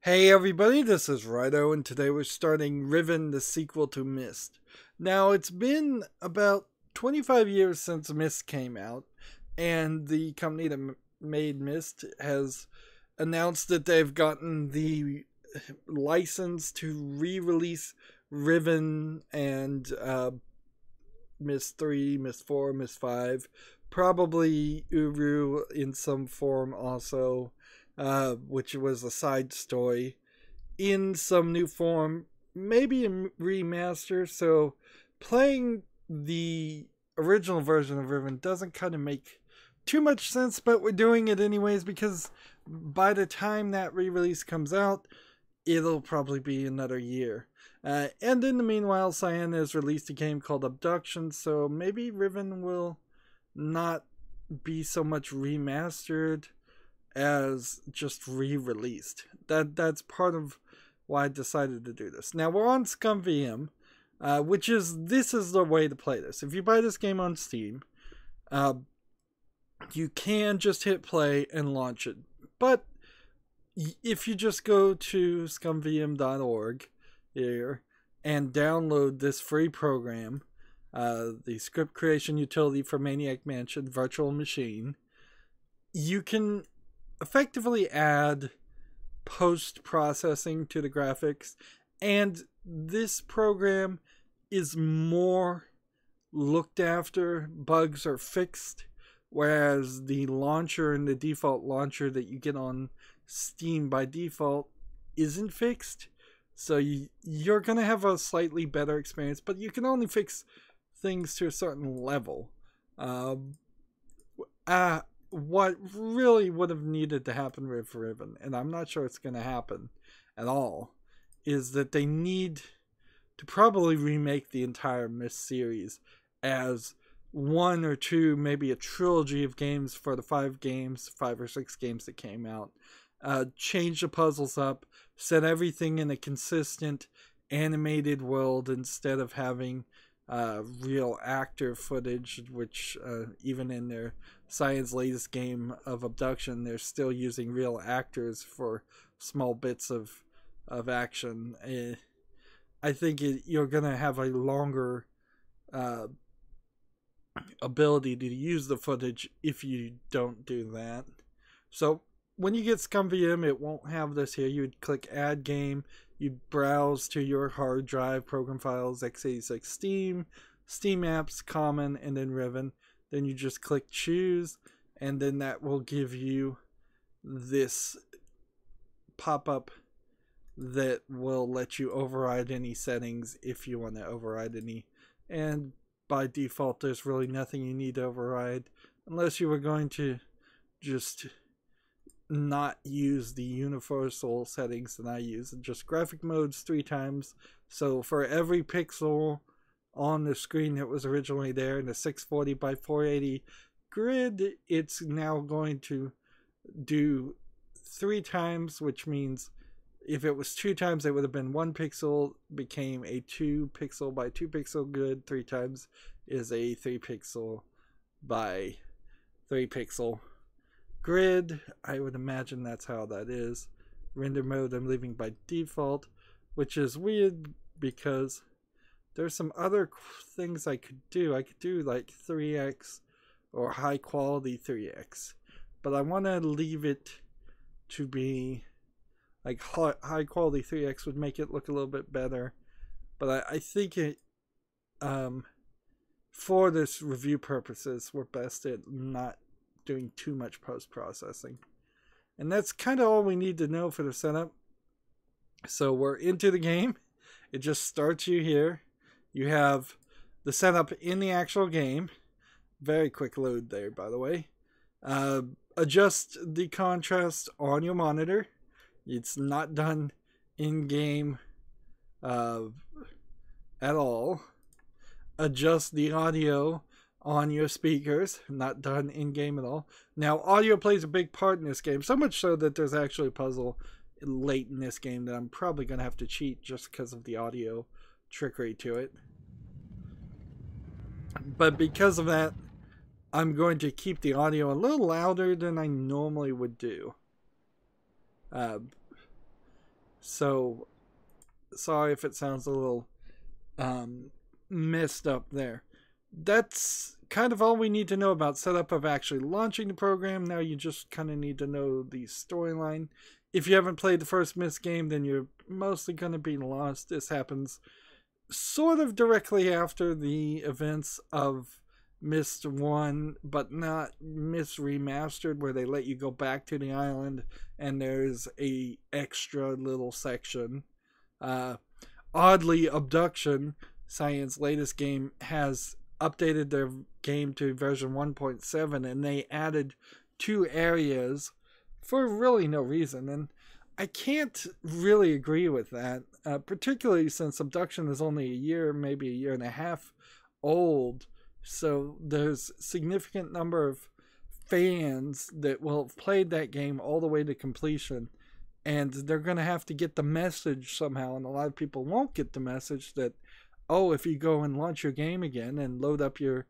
Hey everybody, this is Rydo, and today we're starting Riven, the sequel to MYST. Now, it's been about 25 years since MYST came out, and the company that made MYST has announced that they've gotten the license to re-release Riven and MYST 3, MYST 4, MYST 5, probably Uru in some form also. Which was a side story in some new form, maybe a remaster. So playing the original version of Riven doesn't kind of make too much sense, but we're doing it anyways because by the time that re-release comes out, it'll probably be another year. And in the meanwhile, Cyan has released a game called Abduction, so maybe Riven will not be so much remastered as just re-released. That's part of why I decided to do this. Now we're on ScumVM, this is the way to play this. If you buy this game on Steam, you can just hit play and launch it. But if you just go to scumvm.org here and download this free program, the script creation utility for Maniac Mansion Virtual Machine, you can effectively add post-processing to the graphics, and this program is more looked after. Bugs are fixed, whereas the launcher and the default launcher that you get on Steam by default isn't fixed. So you're going to have a slightly better experience, but you can only fix things to a certain level. What really would have needed to happen with Riven, and I'm not sure it's going to happen at all, is that they need to probably remake the entire MYST series as one or two, maybe a trilogy of games for the 5 or 6 games that came out. Change the puzzles up, set everything in a consistent animated world instead of having real actor footage, which even in their Cyan's latest game of Abduction, they're still using real actors for small bits of action. I think you're going to have a longer ability to use the footage if you don't do that. So when you get ScumVM, it won't have this here. You'd click Add Game. You'd browse to your hard drive, program files, x86, Steam, Steam Apps, Common, and then Riven. Then you just click Choose, and then that will give you this pop-up that will let you override any settings if you want to override any. And by default, there's really nothing you need to override unless you were going to just not use the universal settings that I use, and just graphic modes 3 times. So for every pixel on the screen that was originally there in the 640 by 480 grid, it's now going to do 3 times, which means if it was 2 times, it would have been 1 pixel, became a 2 pixel by 2 pixel grid. 3 times is a 3 pixel by 3 pixel grid. I would imagine that's how that is. Render mode I'm leaving by default, which is weird because there's some other things I could do. I could do like 3x or high quality 3x, but I want to leave it to be like high quality 3x would make it look a little bit better. But I think it for this review purposes, we're best at not doing too much post-processing. And that's kind of all we need to know for the setup. So we're into the game. It just starts you here. You have the setup in the actual game. Very quick load there, by the way. Adjust the contrast on your monitor. It's not done in-game at all. Adjust the audio on your speakers, not done in-game at all. Now, audio plays a big part in this game, so much so that there's actually a puzzle late in this game that I'm probably going to have to cheat just because of the audio trickery to it. But because of that, I'm going to keep the audio a little louder than I normally would do. So sorry if it sounds a little messed up there. That's kind of all we need to know about setup of actually launching the program. Now you just kind of need to know the storyline. If you haven't played the first MYST game, then you're mostly going to be lost. This happens sort of directly after the events of MYST 1, but not MYST Remastered, where they let you go back to the island and there's a extra little section. Oddly, Abduction, Cyan's latest game, has updated their game to version 1.7, and they added 2 areas for really no reason. And I can't really agree with that, particularly since Abduction is only a year, maybe a year and a half old. So there's a significant number of fans that will have played that game all the way to completion, and they're going to have to get the message somehow. And a lot of people won't get the message that, oh, if you go and launch your game again and load up your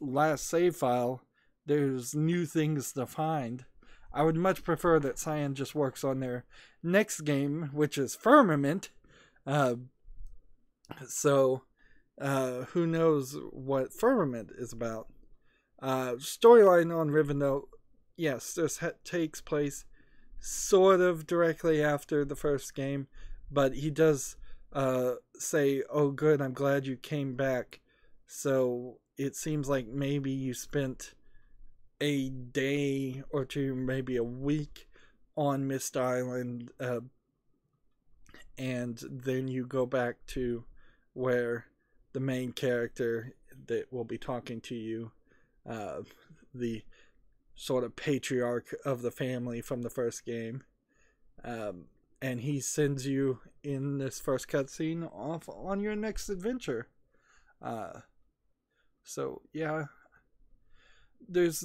last save file, there's new things to find. I would much prefer that Cyan just works on their next game, which is Firmament. So who knows what Firmament is about. Storyline on Riven, though, yes, this takes place sort of directly after the first game, but he does say, oh good, I'm glad you came back. So it seems like maybe you spent a day or two, maybe a week on MYST Island, and then you go back to where the main character that will be talking to you, the sort of patriarch of the family from the first game, and he sends you in this first cutscene off on your next adventure. So yeah, there's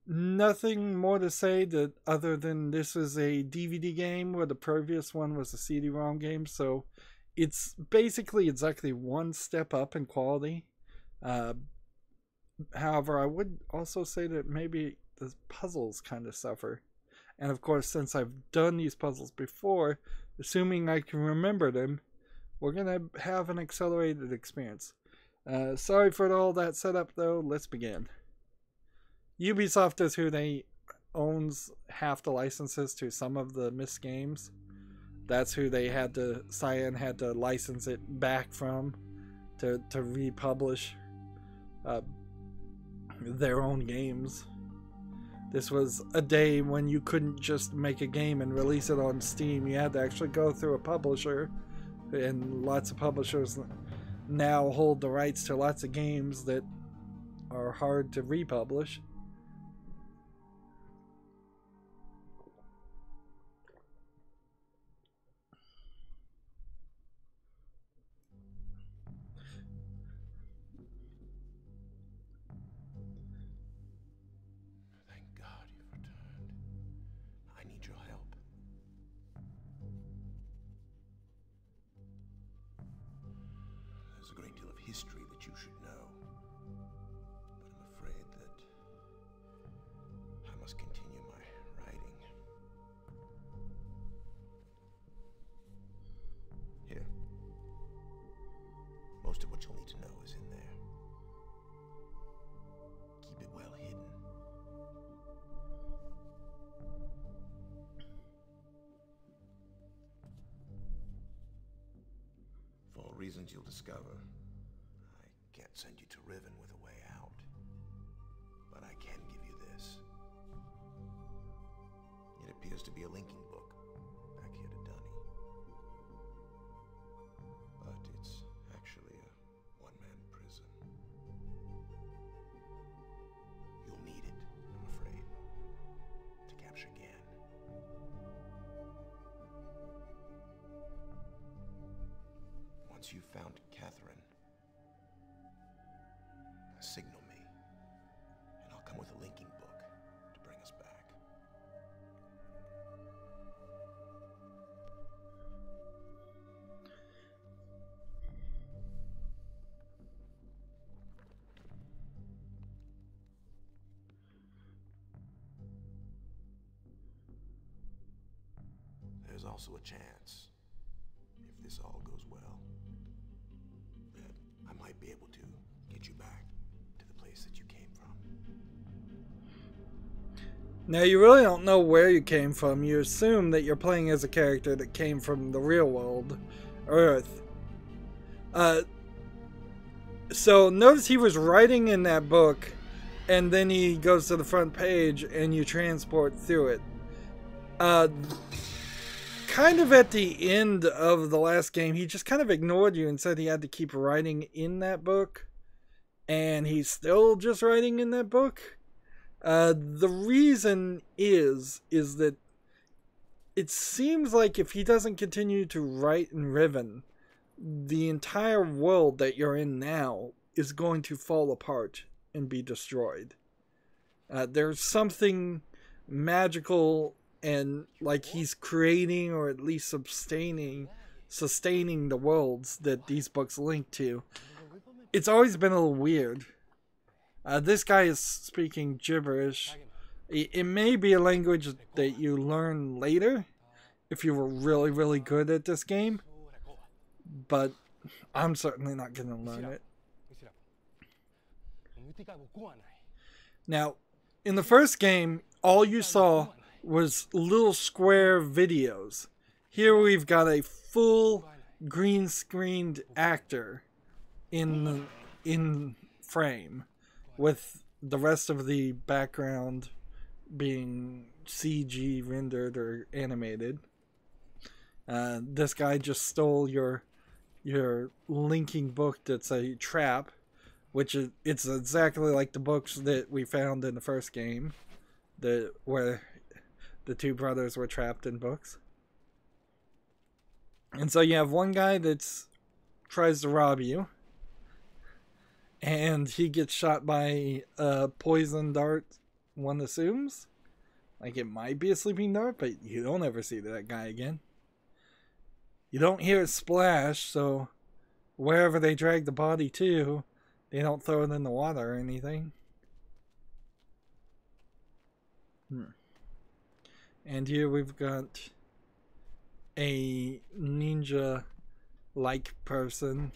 nothing more to say that other than this is a DVD game where the previous one was a CD-ROM game, so it's basically exactly one step up in quality. However, I would also say that maybe the puzzles kind of suffer. And of course, since I've done these puzzles before, assuming I can remember them, we're going to have an accelerated experience. Sorry for all that setup, though. Let's begin. Ubisoft is who they owns half the licenses to some of the MYST games. That's who they had to, Cyan had to license it back from to republish their own games. This was a day when you couldn't just make a game and release it on Steam. You had to actually go through a publisher, and lots of publishers now hold the rights to lots of games that are hard to republish. History that you should know, but I'm afraid that I must continue my writing. Here. Most of what you'll need to know is in there. Keep it well hidden. For reasons you'll discover, can't send you to Riven with a way out, but I can give you this. It appears to be a linking book back here to Dunny, but it's actually a one-man prison. You'll need it, I'm afraid, to capture Gan. Once you've found Catherine, signal me, and I'll come with a linking book to bring us back. there's also a chance, if this all goes well, that I might be able to get you back to the place that you came from. Now, you really don't know where you came from. You assume that you're playing as a character that came from the real world, Earth. So notice he was writing in that book, and then he goes to the front page and you transport through it. Kind of at the end of the last game, he just kind of ignored you and said he had to keep writing in that book. And he's still just writing in that book. The reason is that it seems like if he doesn't continue to write in Riven, the entire world that you're in now is going to fall apart and be destroyed. There's something magical and like he's creating or at least sustaining the worlds that these books link to. It's always been a little weird. This guy is speaking gibberish. It may be a language that you learn later if you were really, really good at this game, but I'm certainly not going to learn it. Now, in the first game, all you saw was little square videos. Here we've got a full green screened actor in frame, with the rest of the background being CG rendered or animated. This guy just stole your linking book that's a trap, which it's exactly like the books that we found in the first game, where the two brothers were trapped in books. And so you have one guy that's tries to rob you, and he gets shot by a poison dart, one assumes. Like, it might be a sleeping dart, but you don't ever see that guy again. You don't hear it splash, so wherever they drag the body to, they don't throw it in the water or anything. And here we've got a ninja-like person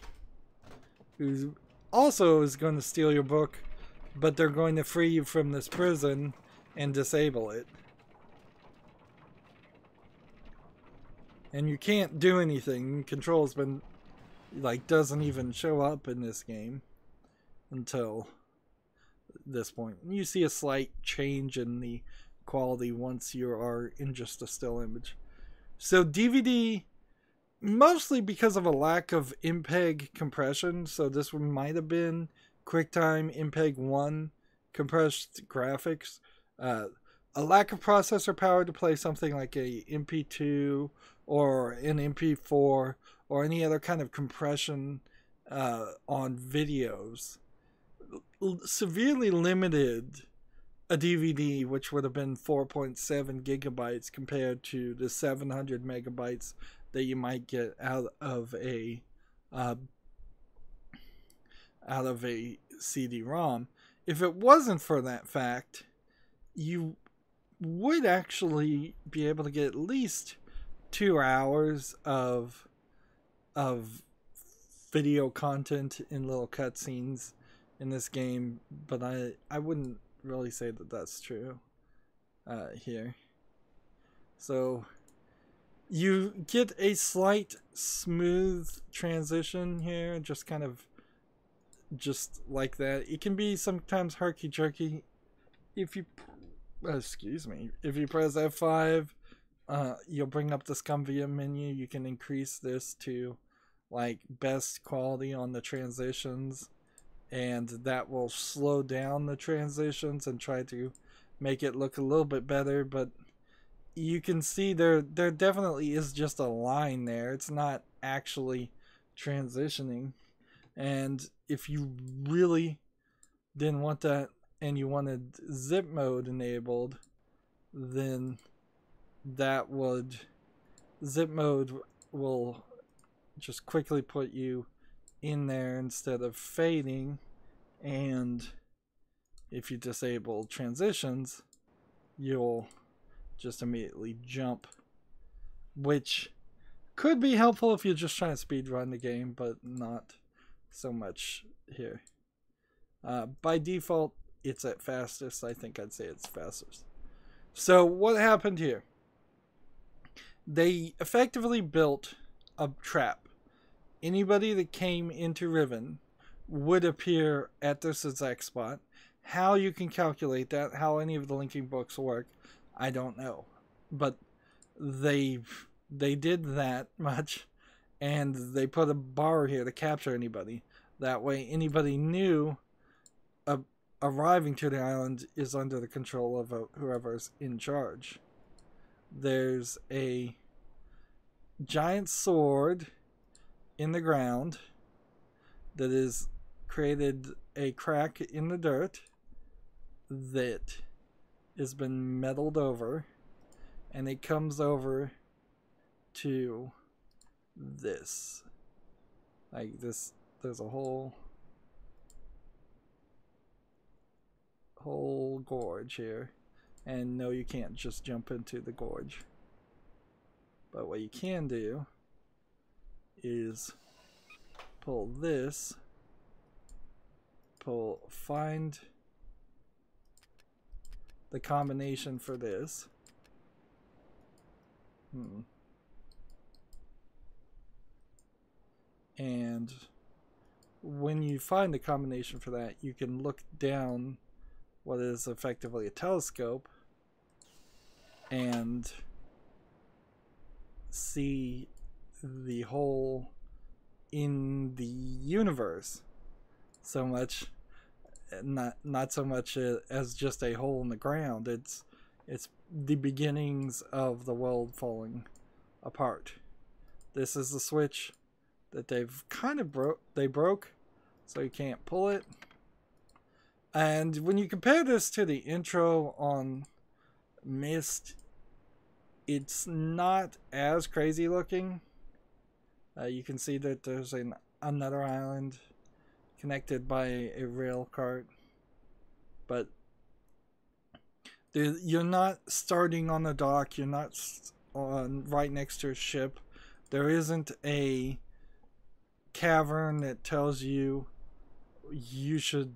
who also is going to steal your book, but they're going to free you from this prison and disable it. And you can't do anything. Control's been, like, doesn't even show up in this game until this point. You see a slight change in the quality once you are in just a still image. So DVD, mostly because of a lack of MPEG compression, so this one might have been QuickTime MPEG 1 compressed graphics. A lack of processor power to play something like a MP2 or an MP4 or any other kind of compression on videos. Severely limited a DVD, which would have been 4.7 gigabytes compared to the 700 megabytes that you might get out of a CD-ROM. If it wasn't for that fact, you would actually be able to get at least 2 hours of video content in little cutscenes in this game, but I wouldn't really say that that's true here. So you get a slight smooth transition here, just kind of just like that. It can be sometimes herky-jerky if you if you press F5. You'll bring up this Scumvia menu. You can increase this to like best quality on the transitions, and that will slow down the transitions and try to make it look a little bit better. But you can see there definitely is just a line there. It's not actually transitioning. And if you really didn't want that and you wanted zip mode enabled, then zip mode will just quickly put you in there instead of fading. And if you disable transitions, you'll just immediately jump which could be helpful if you're just trying to speed run the game, but not so much here. By default, it's at fastest. I think I'd say it's fastest. So what happened here? They effectively built a trap. Anybody that came into Riven would appear at this exact spot. How you can calculate that, how any of the linking books work, I don't know. But they did that much, and they put a bar here to capture anybody. That way anybody new arriving to the island is under the control of whoever's in charge. There's a giant sword in the ground that has created a crack in the dirt that has been metaled over, and it comes over to this. Like this, there's a whole gorge here. And no, you can't just jump into the gorge. But what you can do is pull this, find the combination for this. And when you find the combination for that, you can look down what is effectively a telescope and see the hole in the universe. So much, not so much as just a hole in the ground. It's the beginnings of the world falling apart. This is the switch that they've kind of broke, so you can't pull it. And when you compare this to the intro on MYST, it's not as crazy looking. You can see that there's another island connected by a rail cart, but you're not starting on the dock. You're not right next to a ship. There isn't a cavern that tells you you should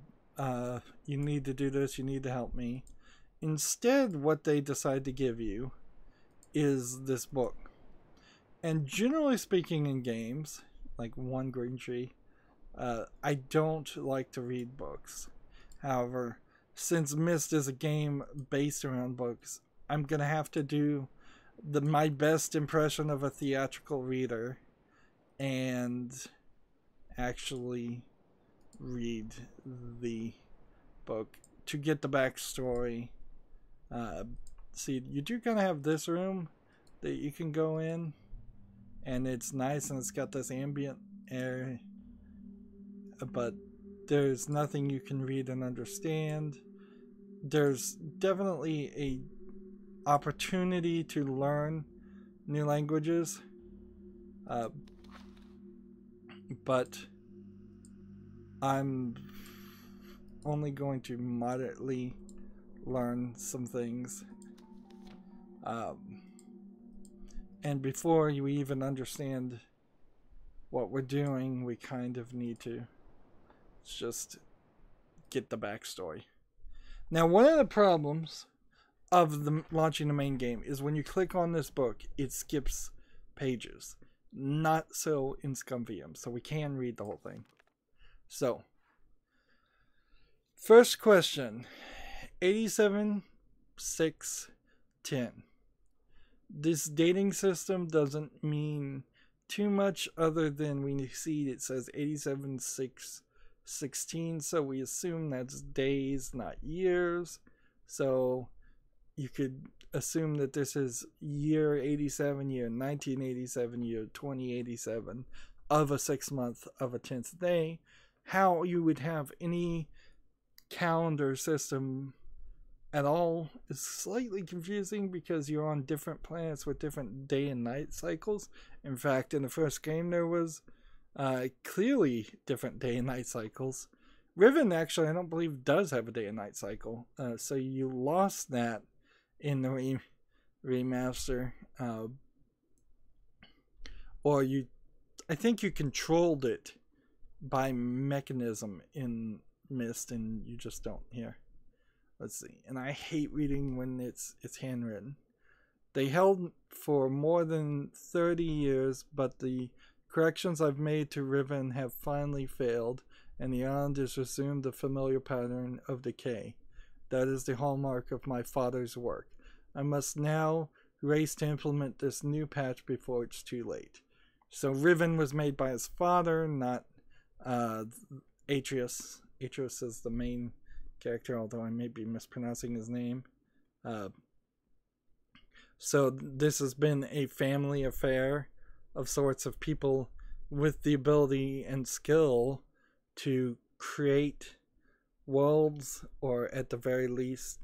you need to do this, you need to help me. Instead, what they decide to give you is this book. And generally speaking, in games like One Green Tree, I don't like to read books. However, since MYST is a game based around books, I'm gonna have to do my best impression of a theatrical reader and actually read the book to get the backstory. See, you do kind of have this room that you can go in, and it's nice and it's got this ambient air, but there's nothing you can read and understand. There's definitely a opportunity to learn new languages, but I'm only going to moderately learn some things. And before you even understand what we're doing, we kind of need to just get the backstory. Now, one of the problems of launching the main game is when you click on this book, it skips pages. Not so in ScumVM, so we can read the whole thing. So, first question, 87,610. This dating system doesn't mean too much other than we see it says 87,616, so we assume that's days, not years. So you could assume that this is year 87, year 1987, year 2087 of a 6 month of a 10th day. How you would have any calendar system at all is slightly confusing because you're on different planets with different day and night cycles. In fact, in the first game there was clearly different day and night cycles. Riven actually, I don't believe, does have a day and night cycle, so you lost that in the remaster. or I think you controlled it by mechanism in MYST, and you just don't here. Let's see. And I hate reading when it's handwritten. They held for more than 30 years, but the corrections I've made to Riven have finally failed, and the island has resumed the familiar pattern of decay. That is the hallmark of my father's work. I must now race to implement this new patch before it's too late. So Riven was made by his father, not Atreus. Atreus is the main character, although I may be mispronouncing his name. So this has been a family affair of sorts of people with the ability and skill to create worlds, or at the very least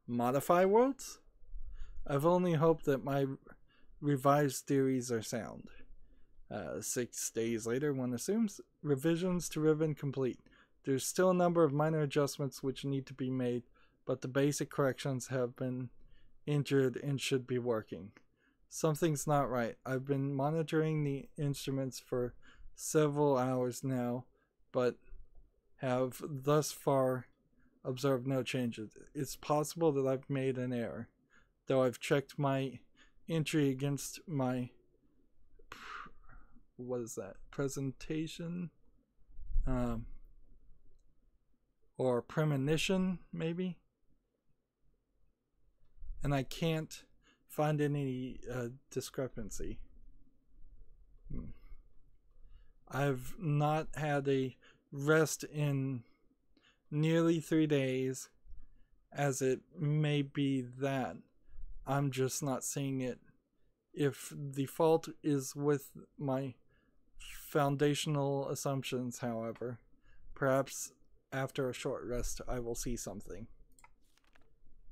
modify worlds. I've only hoped that my revised theories are sound. 6 days later, one assumes. Revisions to Riven complete. There's still a number of minor adjustments which need to be made, but the basic corrections have been entered and should be working. Something's not right. I've been monitoring the instruments for several hours now, but have thus far observed no changes. It's possible that I've made an error, though I've checked my entry against my presentation or premonition, maybe, and I can't find any discrepancy. I've not had a rest in nearly 3 days, as it may be that I'm just not seeing it. If the fault is with my foundational assumptions, however, perhaps after a short rest I will see something.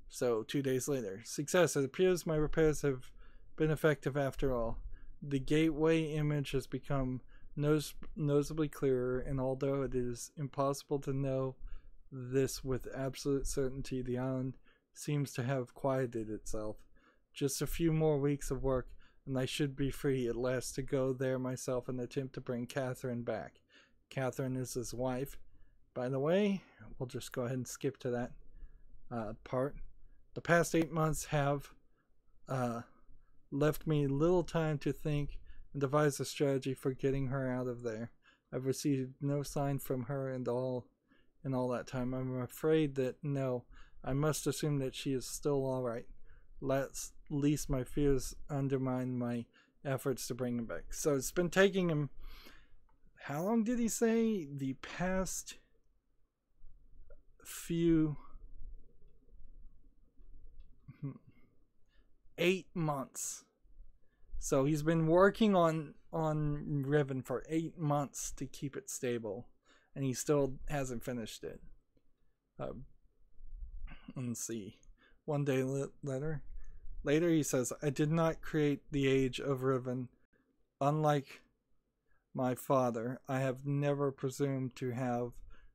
So 2 days later. Success. It appears my repairs have been effective after all. The gateway image has become noticeably clearer, and although it is impossible to know this with absolute certainty, the island seems to have quieted itself. Just a few more weeks of work, and I should be free at last to go there myself and attempt to bring Catherine back. Catherine is his wife. By the way, we'll just go ahead and skip to that part. The past 8 months have left me little time to think and devise a strategy for getting her out of there. I've received no sign from her in all that time. I'm afraid that no, I must assume that she is still all right. Least my fears undermine my efforts to bring him back. So it's been taking him, how long did he say? The past few 8 months. So he's been working on Riven for 8 months to keep it stable, and he still hasn't finished it. Let's see. 1 day later he says, I did not create the age of Riven. Unlike my father, I have never presumed to have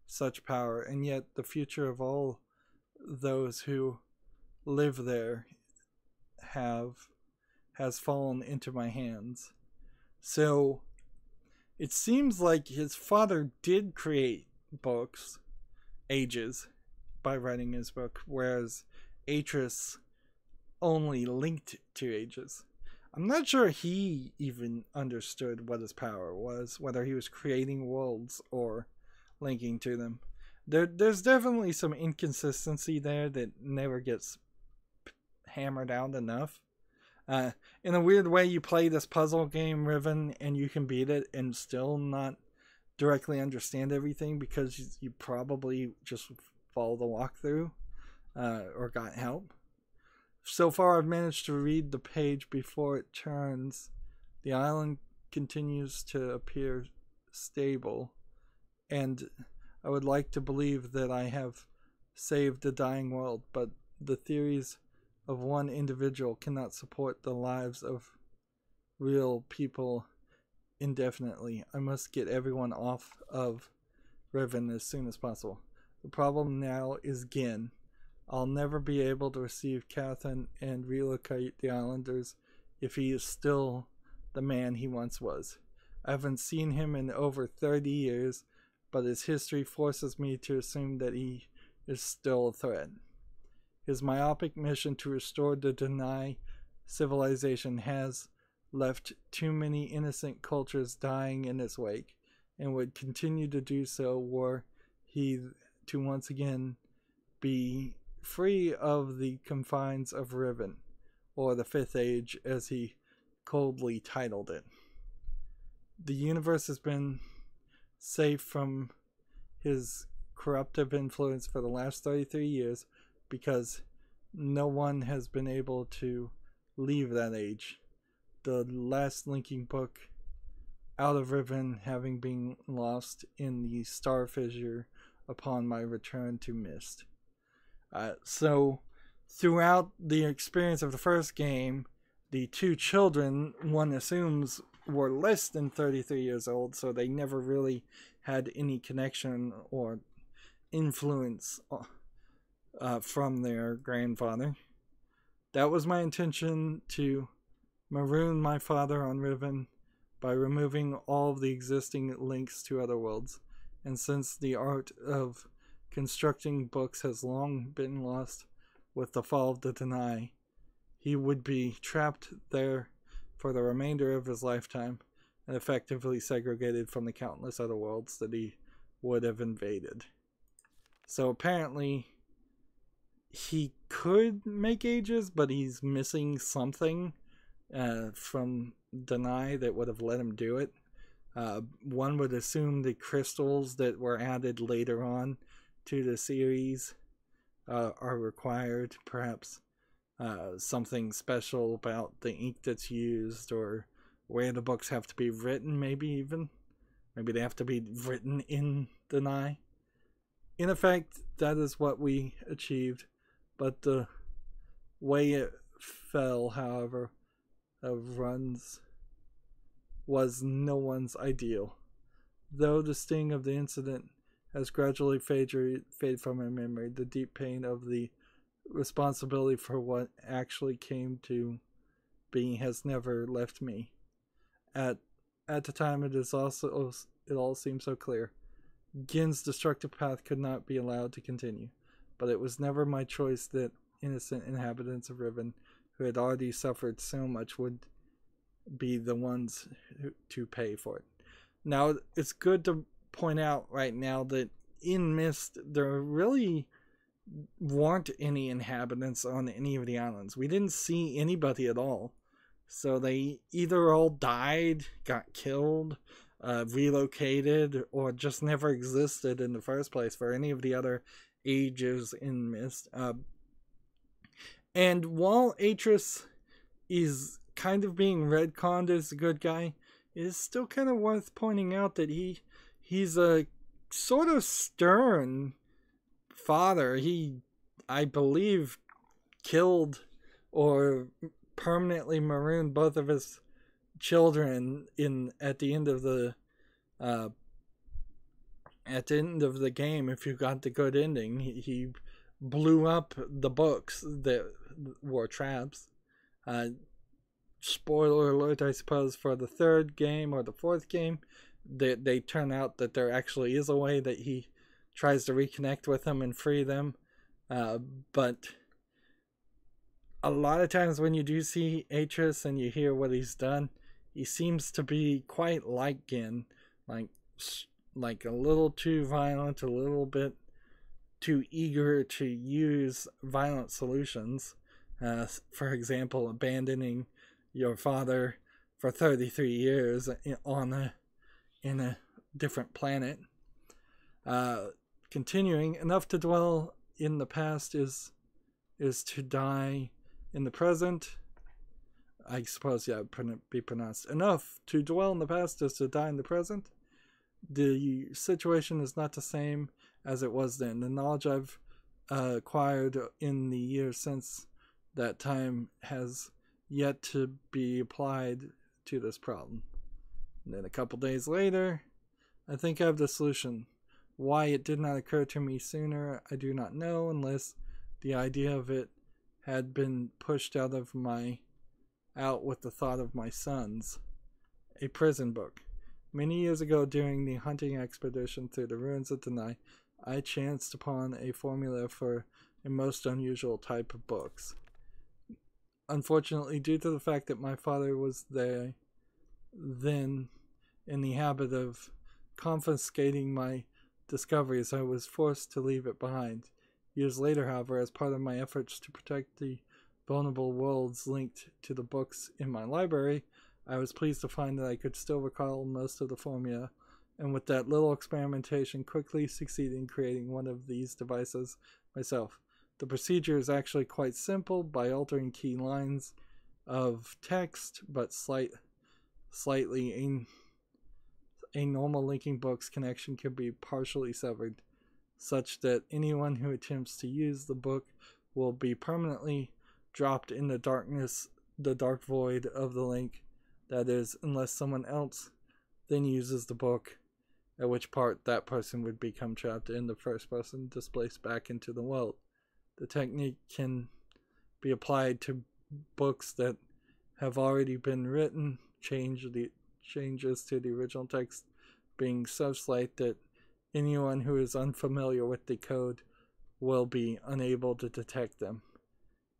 such power, and yet the future of all those who live there has fallen into my hands. So it seems like his father did create ages, by writing his book, whereas Atreus only linked to ages. I'm not sure he even understood what his power was, whether he was creating worlds or linking to them. There's definitely some inconsistency there that never gets hammered out enough. In a weird way, you play this puzzle game, Riven, and you can beat it and still not directly understand everything because you probably just follow the walkthrough or got help. So far, I've managed to read the page before it turns. The island continues to appear stable, and I would like to believe that I have saved a dying world, but the theories of one individual cannot support the lives of real people indefinitely. I must get everyone off of Riven as soon as possible. The problem now is Gin. I'll never be able to receive Catherine and relocate the islanders if he is still the man he once was. I haven't seen him in over 30 years, but his history forces me to assume that he is still a threat. His myopic mission to restore the deny civilization has left too many innocent cultures dying in its wake, and would continue to do so were he to once again be free of the confines of Riven, or the Fifth Age as he coldly titled it. The universe has been safe from his corruptive influence for the last 33 years because no one has been able to leave that age. The last linking book out of Riven having been lost in the star fissure upon my return to MYST. So throughout the experience of the first game, the two children, one assumes, were less than 33 years old, so they never really had any connection or influence from their grandfather. That was my intention, to maroon my father on Riven by removing all of the existing links to other worlds. And since the art of constructing books has long been lost with the fall of the Deny, he would be trapped there for the remainder of his lifetime and effectively segregated from the countless other worlds that he would have invaded. So apparently he could make ages, but he's missing something from Deny that would have let him do it. One would assume the crystals that were added later on to the series are required. Perhaps something special about the ink that's used, or where the books have to be written, maybe they have to be written in Deny. In effect, that is what we achieved, but the way it fell, however, of runs was no one's ideal. Though the sting of the incident has gradually faded from my memory, the deep pain of the responsibility for what actually came to being has never left me. At the time, it all seemed so clear. Gin's destructive path could not be allowed to continue, but it was never my choice that innocent inhabitants of Riven, who had already suffered so much, would be the ones to pay for it. Now, it's good to point out right now that in MYST, there really weren't any inhabitants on any of the islands. We didn't see anybody at all. So they either all died, got killed, relocated, or just never existed in the first place for any of the other ages in MYST. And while Atris is kind of being retconned as a good guy, it is still kind of worth pointing out that he's a sort of stern father. He, I believe, killed or permanently marooned both of his children at the end of the game. If you got the good ending, he blew up the books that were traps. Spoiler alert, I suppose, for the third game or the fourth game, they turn out that there actually is a way that he tries to reconnect with them and free them. But a lot of times when you do see Atris and you hear what he's done, he seems to be quite like Gin, like a little too violent, a little bit too eager to use violent solutions. For example, abandoning your father for 33 years in a different planet. Continuing, enough to dwell in the past is to die in the present. I suppose, yeah, it would be pronounced. Enough to dwell in the past is to die in the present. The situation is not the same as it was then. The knowledge I've acquired in the years since that time has yet to be applied to this problem. And then a couple days later, I think I have the solution. Why it did not occur to me sooner, I do not know, unless the idea of it had been pushed out of my out with the thought of my sons. A prison book. Many years ago, during the hunting expedition through the ruins of Denai, I chanced upon a formula for a most unusual type of books. Unfortunately, due to the fact that my father was then in the habit of confiscating my discoveries, I was forced to leave it behind. Years later, however, as part of my efforts to protect the vulnerable worlds linked to the books in my library, I was pleased to find that I could still recall most of the formula, and with that little experimentation quickly succeeded in creating one of these devices myself. The procedure is actually quite simple by altering key lines of text, but slightly a normal linking books connection can be partially severed, such that anyone who attempts to use the book will be permanently dropped in the dark void of the link. That is, unless someone else then uses the book, at which part that person would become trapped in the first person displaced back into the world. The technique can be applied to books that have already been written, changes to the original text being so slight that anyone who is unfamiliar with the code will be unable to detect them.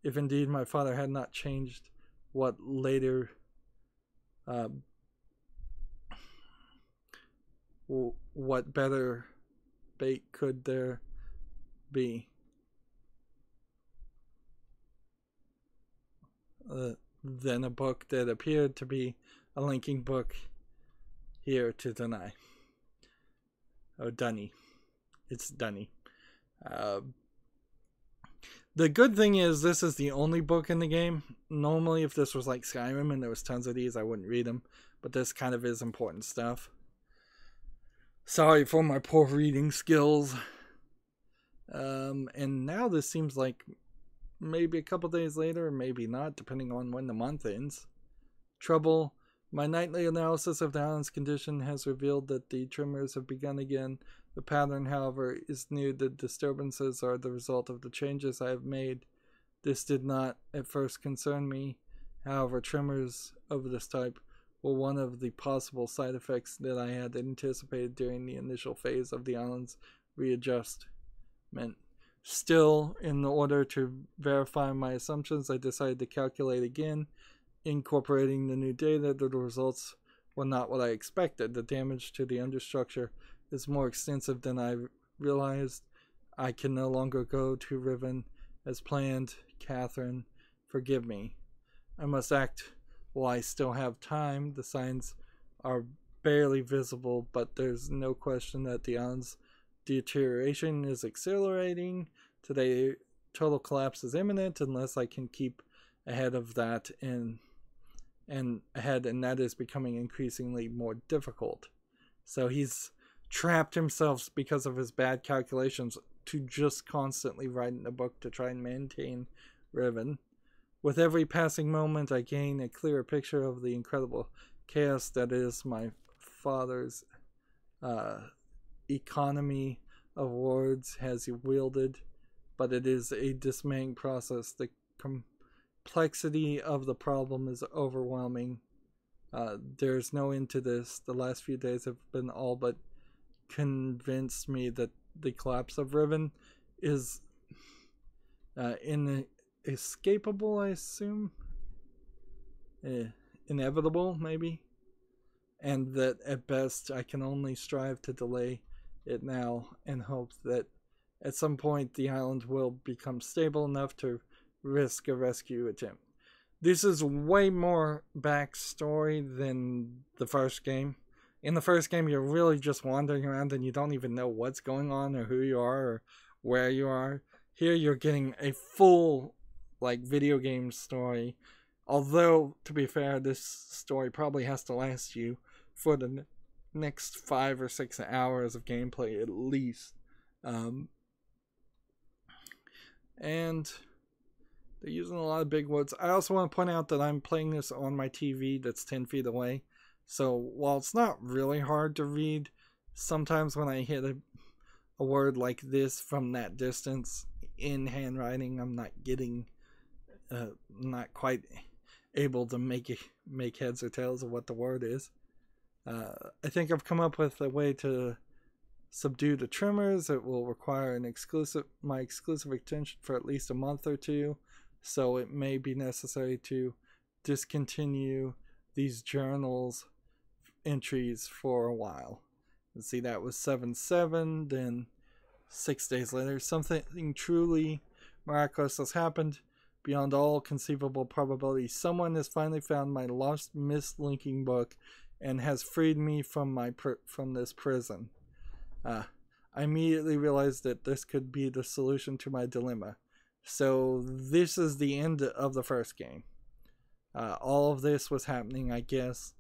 If indeed my father had not changed, what better bait could there be than a book that appeared to be a linking book here to Denai? Oh, Dunny. It's Dunny. The good thing is this is the only book in the game. Normally, if this was like Skyrim and there was tons of these, I wouldn't read them. But this kind of is important stuff. Sorry for my poor reading skills. And now this seems like maybe a couple days later, or maybe not, depending on when the month ends. Trouble. My nightly analysis of the island's condition has revealed that the tremors have begun again. The pattern, however, is new. The disturbances are the result of the changes I have made. This did not at first concern me. However, tremors of this type were one of the possible side effects that I had anticipated during the initial phase of the island's readjustment. Still, in order to verify my assumptions, I decided to calculate again. Incorporating the new data, the results were not what I expected. The damage to the understructure is more extensive than I realized. I can no longer go to Riven as planned. Catherine, forgive me. I must act while I still have time. The signs are barely visible, but there's no question that the island's deterioration is accelerating. Today, total collapse is imminent unless I can keep ahead of that and that is becoming increasingly more difficult. So he's trapped himself because of his bad calculations to just constantly write in a book to try and maintain Riven. With every passing moment, I gain a clearer picture of the incredible chaos that is my father's economy of words has he wielded, but it is a dismaying process. The complexity of the problem is overwhelming. There's no end to this. The last few days have been all but convinced me that the collapse of Riven is inescapable, I assume. Inevitable, maybe. And that at best I can only strive to delay it now and hope that at some point the island will become stable enough to risk a rescue attempt. This is way more backstory than the first game. In the first game, you're really just wandering around and you don't even know what's going on or who you are or where you are. Here you're getting a full, video game story. Although, to be fair, this story probably has to last you for the next 5 or 6 hours of gameplay at least. And they're using a lot of big words. I also want to point out that I'm playing this on my TV that's 10 feet away. So while it's not really hard to read, sometimes when I hit a word like this from that distance in handwriting, I'm not getting, not quite able to make heads or tails of what the word is. I think I've come up with a way to subdue the tremors. It will require my exclusive attention for at least a month or two, so it may be necessary to discontinue these journals entries for a while. And see, that was 7/7. Then 6 days later, something truly miraculous has happened. Beyond all conceivable probability, someone has finally found my lost MYST linking book and has freed me from this prison. I immediately realized that this could be the solution to my dilemma. So this is the end of the first game. All of this was happening, I guess,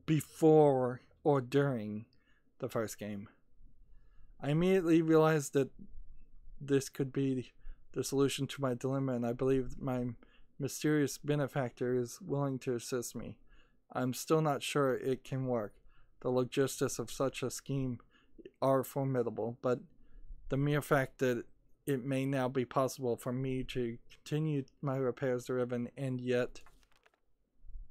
before or during the first game. I immediately realized that this could be the solution to my dilemma, and I believe my mysterious benefactor is willing to assist me. I'm still not sure it can work. The logistics of such a scheme are formidable, but the mere fact that it may now be possible for me to continue my repairs to Riven and yet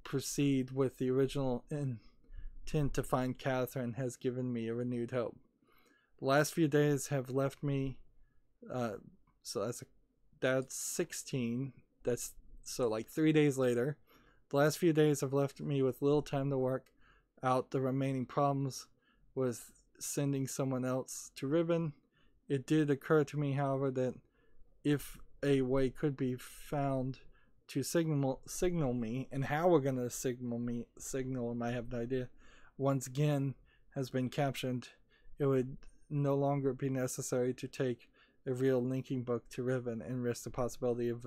proceed with the original intent to find Catherine has given me a renewed hope. The last few days have left me, so that's 16. So like 3 days later. The last few days have left me with little time to work out the remaining problems with sending someone else to Riven. It did occur to me, however, that if a way could be found to signal me, and how we're going to signal I have no idea, once Gen has been captured, it would no longer be necessary to take a real linking book to Riven and risk the possibility of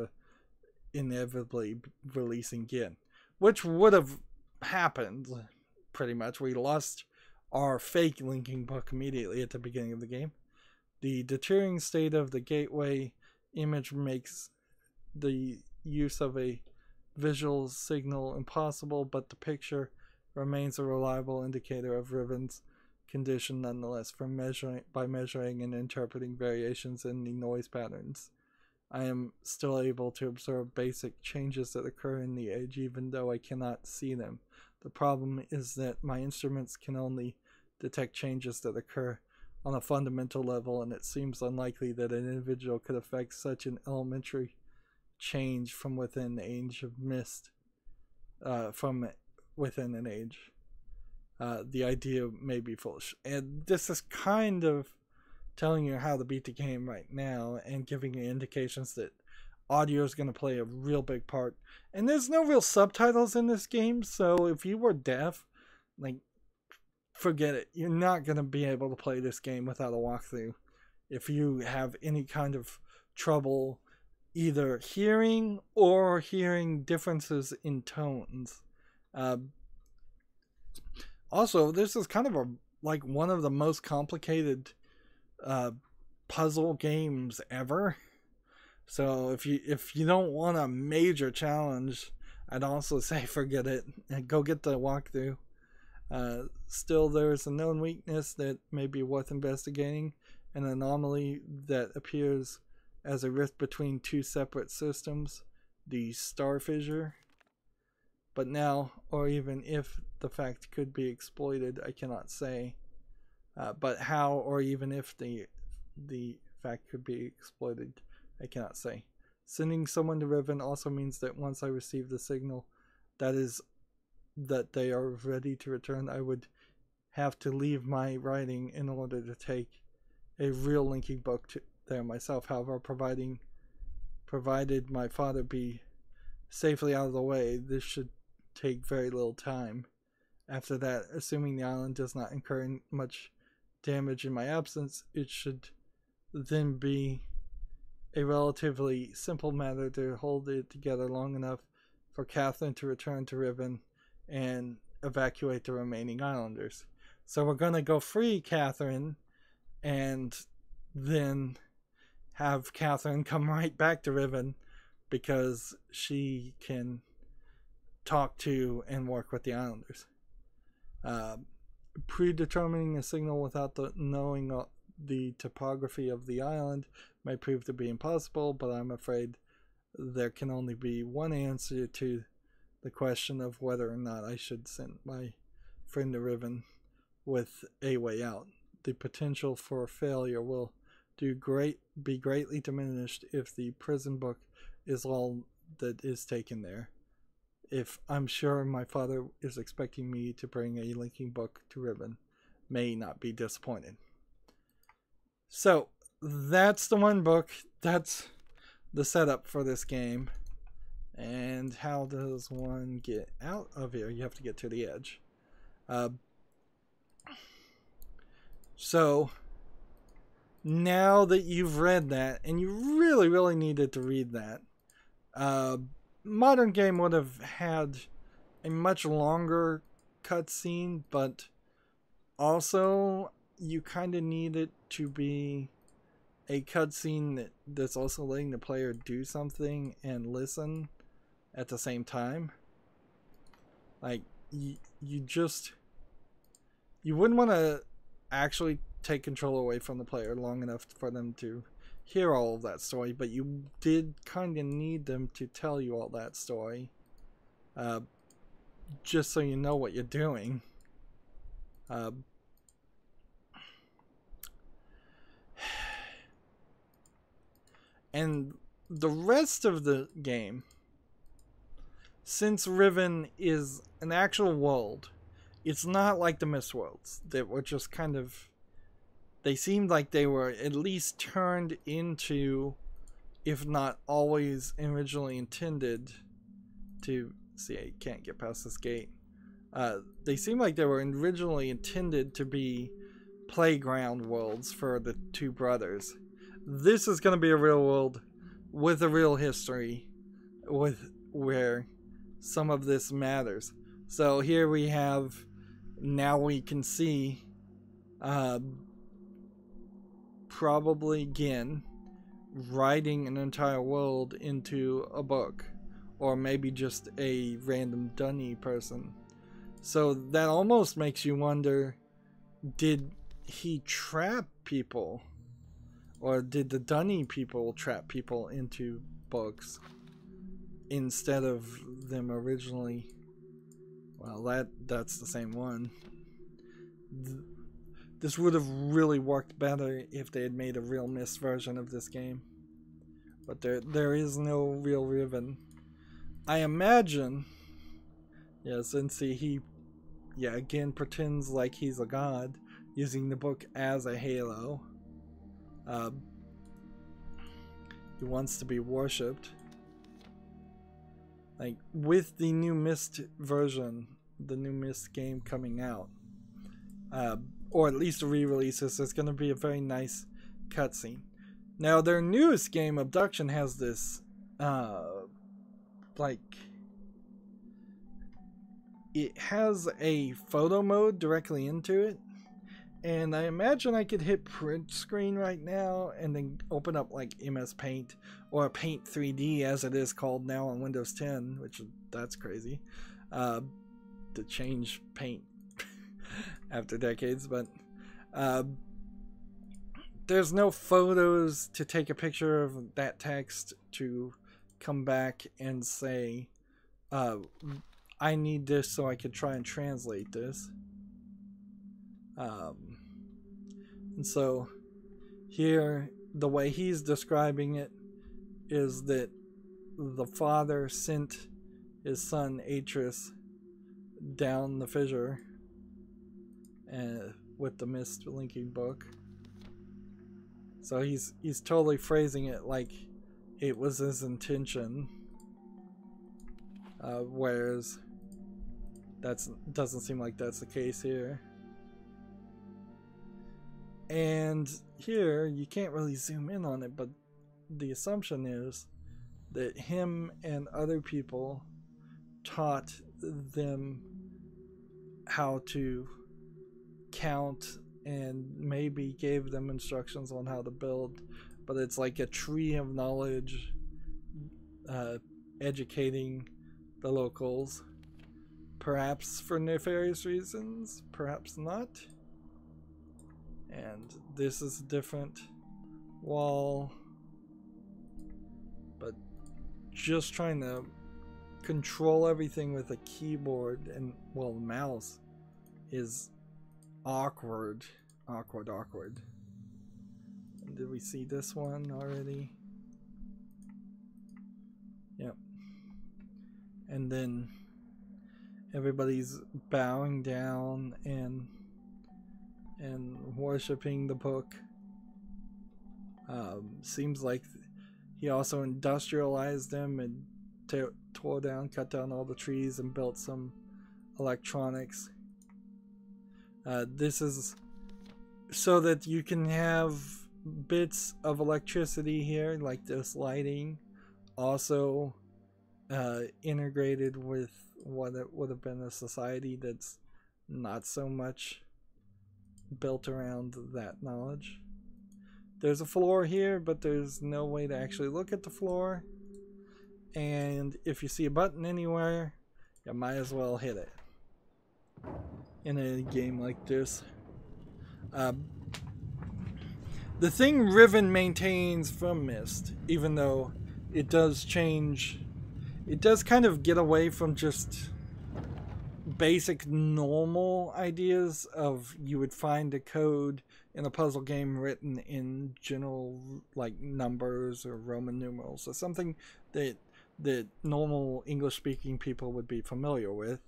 inevitably releasing Gen, which would have happened pretty much. We lost our fake linking book immediately at the beginning of the game. The deterring state of the gateway image makes the use of a visual signal impossible, but the picture remains a reliable indicator of Riven's condition nonetheless by measuring and interpreting variations in the noise patterns. I am still able to observe basic changes that occur in the age even though I cannot see them. The problem is that my instruments can only detect changes that occur on a fundamental level, and it seems unlikely that an individual could affect such an elementary change from within the age of MYST. From within an age. The idea may be foolish. And this is kind of telling you how to beat the game right now and giving you indications that audio is going to play a real big part. And there's no real subtitles in this game, so if you were deaf, like, forget it. You're not going to be able to play this game without a walkthrough. If you have any kind of trouble either hearing or hearing differences in tones. Also, this is kind of one of the most complicated puzzle games ever. So if you don't want a major challenge, I'd also say forget it and go get the walkthrough. Still, there's a known weakness that may be worth investigating, an anomaly that appears as a rift between two separate systems, the star fissure. But now, or even if the fact could be exploited, I cannot say. But how, or even if the fact could be exploited, I cannot say. Sending someone to Riven also means that once I receive the signal, that is, that they are ready to return, I would have to leave my writing in order to take a real linking book there myself. However, provided my father be safely out of the way, this should take very little time. After that, assuming the island does not incur much damage in my absence, it should then be a relatively simple matter to hold it together long enough for Catherine to return to Riven and evacuate the remaining islanders. So we're going to go free Catherine and then have Catherine come right back to Riven because she can talk to and work with the islanders. Predetermining a signal without knowing the topography of the island may prove to be impossible, but I'm afraid there can only be one answer to the question of whether or not I should send my friend to Riven with a way out. The potential for failure will be greatly diminished if the prison book is all that is taken there. If I'm sure my father is expecting me to bring a linking book to Riven, may not be disappointed. So that's the one book. That's the setup for this game. And how does one get out of here? You have to get to the edge. So now that you've read that, and you really needed to read that, modern game would have had a much longer cutscene, but also you kind of need it to be a cutscene that's also letting the player do something and listen at the same time. Like, you wouldn't want to actually take control away from the player long enough for them to hear all of that story, but you did kind of need them to tell you all that story, just so you know what you're doing. And the rest of the game, since Riven is an actual world, it's not like the MYST worlds that were just kind of, they seemed like they were at least turned into, if not always originally intended to, see, I can't get past this gate. They seem like they were originally intended to be playground worlds for the two brothers. This is going to be a real world with a real history, with where some of this matters. So here we have, now we can see probably Gin writing an entire world into a book, or maybe just a random dunny person. So that almost makes you wonder, did he trap people? Or did the dunny people trap people into books instead of them originally? Well, that's the same one. This would have really worked better if they had made a real MYST version of this game. But there is no real Riven. I imagine, since he again pretends like he's a god, using the book as a halo. He wants to be worshipped. Like, with the new MYST version, the new MYST game coming out, or at least a re-releases, there's going to be a very nice cutscene. Now, their newest game, Abduction, has this, it has a photo mode directly into it. And I imagine I could hit print screen right now and then open up like MS Paint, or Paint 3D as it is called now on Windows 10, which that's crazy, to change Paint after decades. But there's no photos to take a picture of that text to come back and say, I need this so I could try and translate this. And so here, the way he's describing it is that the father sent his son Atris down the fissure with the MYST linking book. So he's totally phrasing it like it was his intention, whereas doesn't seem like that's the case here. And here, you can't really zoom in on it, but the assumption is that him and other people taught them how to count and maybe gave them instructions on how to build. But it's like a tree of knowledge, educating the locals. Perhaps for nefarious reasons, perhaps not. And this is a different wall, but just trying to control everything with a keyboard and, well, mouse is awkward. Awkward. Did we see this one already? Yep. And then everybody's bowing down and worshiping the book. Seems like he also industrialized them and cut down all the trees and built some electronics. This is so that you can have bits of electricity here, like this lighting, also integrated with what it would have been a society that's not so much built around that knowledge. There's a floor here, but there's no way to actually look at the floor. And if you see a button anywhere, you might as well hit it in a game like this. The thing Riven maintains from MYST, even though it does change, it does kind of get away from just basic normal ideas of you would find a code in a puzzle game written in general, like numbers or Roman numerals or something that normal English speaking people would be familiar with.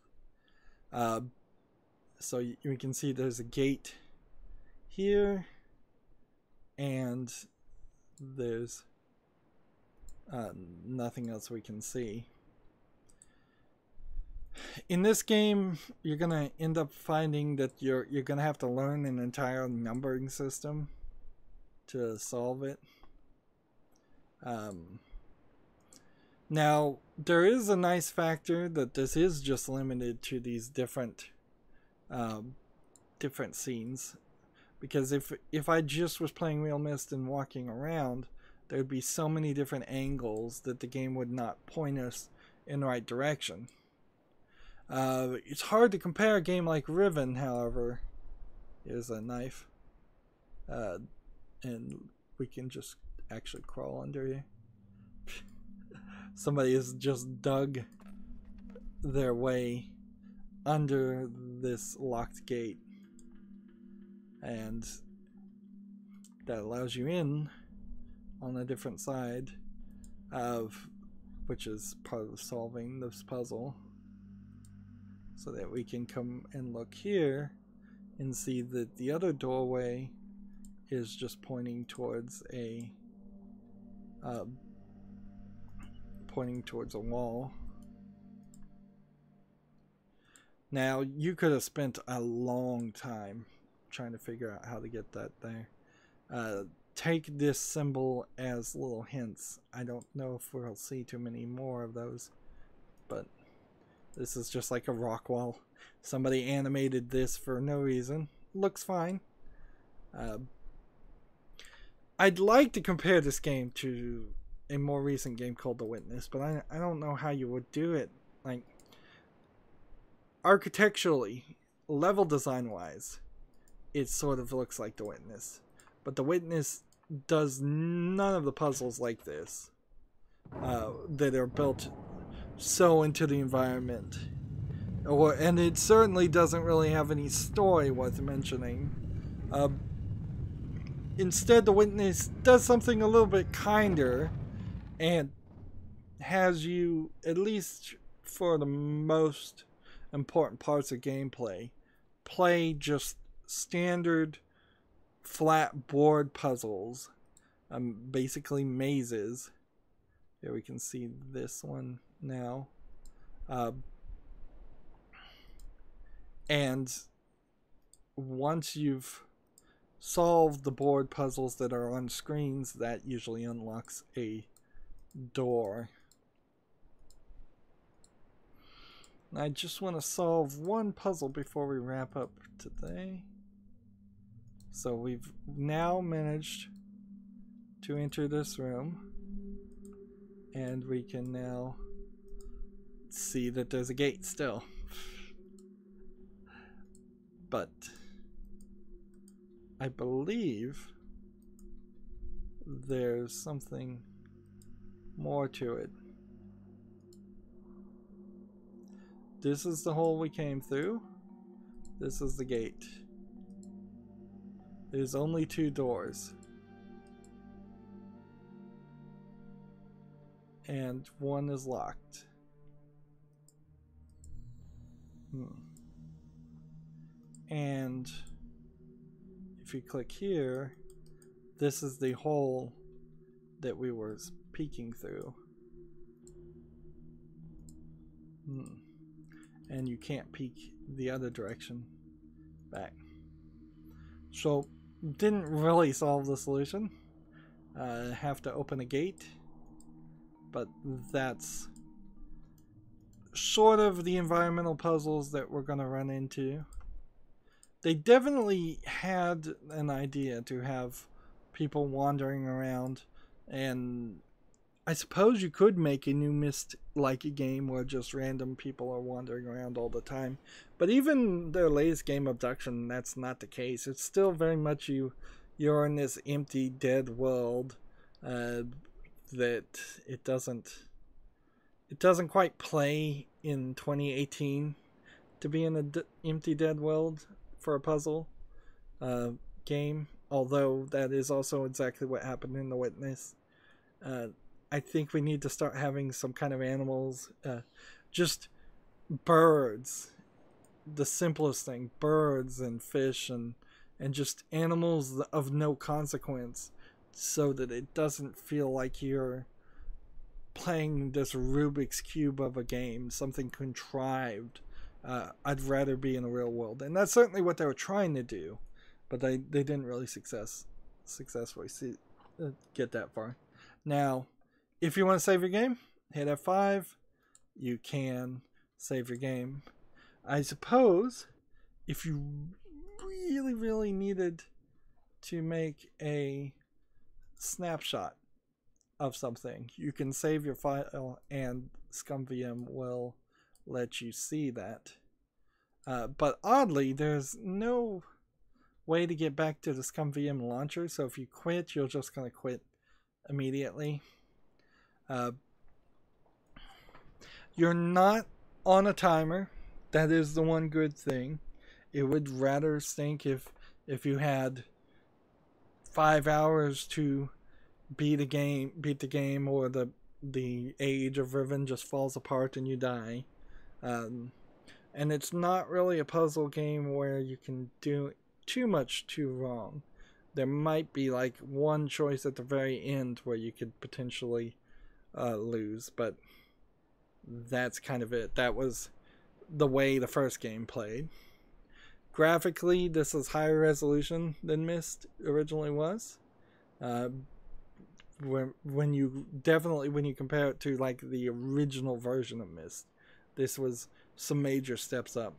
So you can see there's a gate here, and there's nothing else we can see. In this game, you're gonna end up finding that you're gonna have to learn an entire numbering system to solve it. Now there is a nice factor that this is just limited to these different scenes, because if I just was playing Real MYST and walking around, there'd be so many different angles that the game would not point us in the right direction. It's hard to compare a game like Riven, however. Here's a knife. And we can just actually crawl under here. Somebody has just dug their way under this locked gate. And that allows you in on a different side of, which is part of solving this puzzle. So that we can come and look here and see that the other doorway is just pointing towards a wall. Now you could have spent a long time trying to figure out how to get that there. Take this symbol as little hints. I don't know if we'll see too many more of those, but this is just like a rock wall. Somebody animated this for no reason. Looks fine. I'd like to compare this game to a more recent game called The Witness, but I don't know how you would do it. Like, architecturally, level design wise, it sort of looks like The Witness. But The Witness does none of the puzzles like this that are built so into the environment, and it certainly doesn't really have any story worth mentioning. Instead, The Witness does something a little bit kinder and has you, at least for the most important parts of gameplay, play just standard flat board puzzles, basically mazes. Here we can see this one now, and once you've solved the board puzzles that are on screens, that usually unlocks a door. And I just want to solve one puzzle before we wrap up today. So we've now managed to enter this room, and we can now see that there's a gate still. But I believe there's something more to it. this is the hole we came through. This is the gate. There's only 2 doors. And one is locked. And if you click here, this is the hole that we were peeking through. And you can't peek the other direction back. So, didn't really solve the solution. Have to open a gate. But that's sort of the environmental puzzles that we're going to run into. They definitely had an idea to have people wandering around, and I suppose you could make a new Myst like a game where just random people are wandering around all the time. But even their latest game, Abduction, that's not the case. It's still very much you're in this empty, dead world that it doesn't quite play in 2018 to be in an empty, dead world for a puzzle game. Although that is also exactly what happened in The Witness. I think we need to start having some kind of animals, just birds, the simplest thing, birds and fish and just animals of no consequence, so that it doesn't feel like you're playing this Rubik's Cube of a game, something contrived. I'd rather be in the real world, and that's certainly what they were trying to do, but they didn't really successfully get that far. Now, if you want to save your game, hit F5. You can save your game. I suppose if you really, really needed to make a snapshot of something, you can save your file and ScumVM will let you see that. But oddly, there's no way to get back to the ScumVM launcher, so if you quit, you're just going to quit immediately. You're not on a timer. That is the one good thing. It would rather stink if you had 5 hours to beat the game, or the age of Riven just falls apart and you die. And it's not really a puzzle game where you can do too much too wrong. There might be like one choice at the very end where you could potentially lose, but that's kind of it. That was the way the first game played. Graphically, this is higher resolution than Myst originally was. When you compare it to like the original version of Myst, this was some major steps up.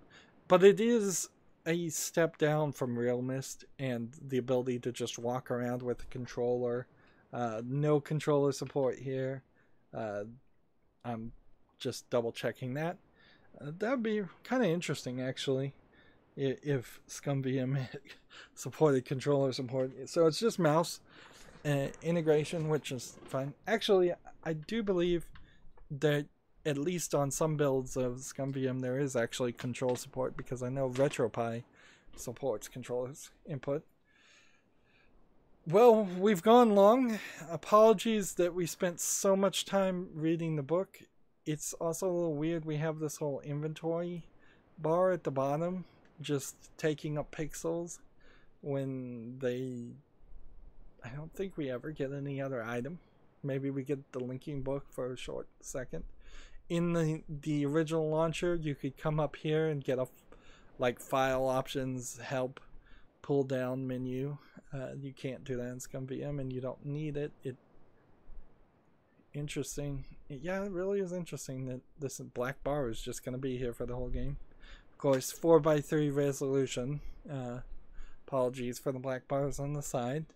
But it is a step down from real Myst and the ability to just walk around with a controller. No controller support here. I'm just double checking that. That would be kind of interesting, actually, if ScumVM supported controller support. So it's just mouse integration, which is fine. Actually, I do believe that at least on some builds of ScumVM there is actually control support, because I know RetroPie supports controllers input. Well, we've gone long. Apologies that we spent so much time reading the book. It's also a little weird. We have this whole inventory bar at the bottom just taking up pixels when I don't think we ever get any other item. Maybe we get the linking book for a short second. In the original launcher, you could come up here and get a file options, help, pull down menu. You can't do that in ScumVM, and you don't need it. Interesting. Yeah, it really is interesting that this black bar is just going to be here for the whole game. Of course, 4:3 resolution. Apologies for the black bars on the side.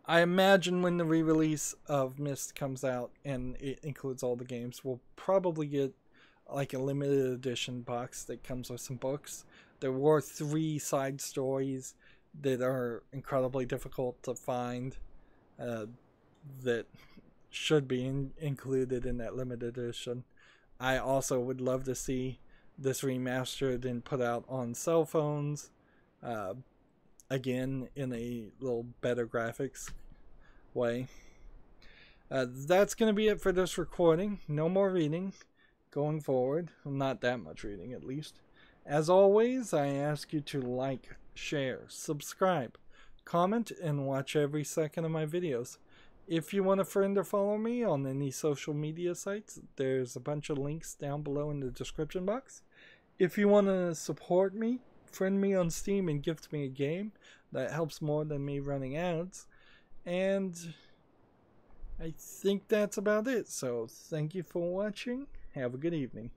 I imagine when the re-release of Myst comes out and it includes all the games, we'll probably get like a limited edition box that comes with some books. There were 3 side stories that are incredibly difficult to find that should be included in that limited edition. I also would love to see this remastered and put out on cell phones. Again, in a little better graphics way. That's going to be it for this recording. No more reading going forward. Not that much reading, at least. As always, I ask you to like, share, subscribe, comment, and watch every second of my videos. If you want to friend or follow me on any social media sites, there's a bunch of links down below in the description box. If you want to support me, friend me on Steam and gift me a game. That helps more than me running ads. And I think that's about it. So thank you for watching. Have a good evening.